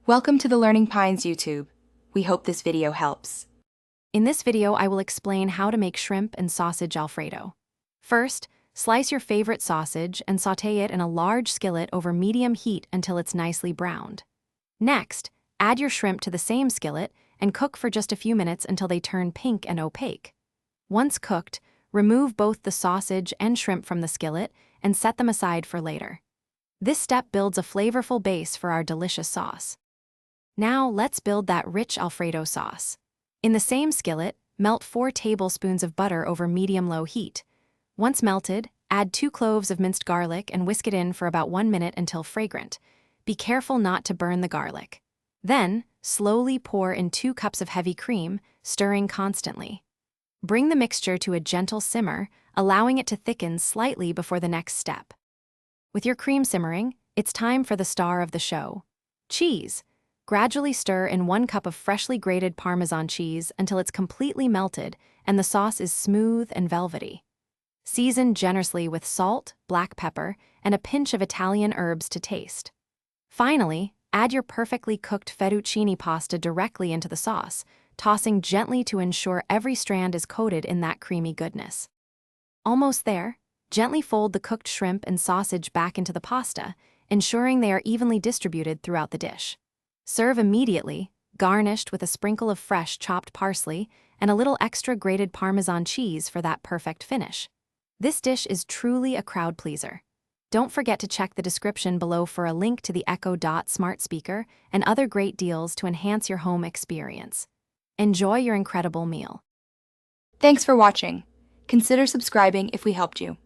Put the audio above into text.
Welcome to the Learning Pines YouTube. We hope this video helps. In this video, I will explain how to make shrimp and sausage Alfredo. First, slice your favorite sausage and sauté it in a large skillet over medium heat until it's nicely browned. Next, add your shrimp to the same skillet and cook for just a few minutes until they turn pink and opaque. Once cooked, remove both the sausage and shrimp from the skillet and set them aside for later. This step builds a flavorful base for our delicious sauce. Now let's build that rich Alfredo sauce. In the same skillet, melt 4 tablespoons of butter over medium-low heat. Once melted, add 2 cloves of minced garlic and whisk it in for about 1 minute until fragrant. Be careful not to burn the garlic. Then, slowly pour in 2 cups of heavy cream, stirring constantly. Bring the mixture to a gentle simmer, allowing it to thicken slightly before the next step. With your cream simmering, it's time for the star of the show: cheese. Gradually stir in 1 cup of freshly grated Parmesan cheese until it's completely melted and the sauce is smooth and velvety. Season generously with salt, black pepper, and a pinch of Italian herbs to taste. Finally, add your perfectly cooked fettuccine pasta directly into the sauce, tossing gently to ensure every strand is coated in that creamy goodness. Almost there, gently fold the cooked shrimp and sausage back into the pasta, ensuring they are evenly distributed throughout the dish. Serve immediately, garnished with a sprinkle of fresh chopped parsley and a little extra grated Parmesan cheese for that perfect finish. This dish is truly a crowd pleaser. Don't forget to check the description below for a link to the Echo Dot smart speaker and other great deals to enhance your home experience. Enjoy your incredible meal. Thanks for watching. Consider subscribing if we helped you.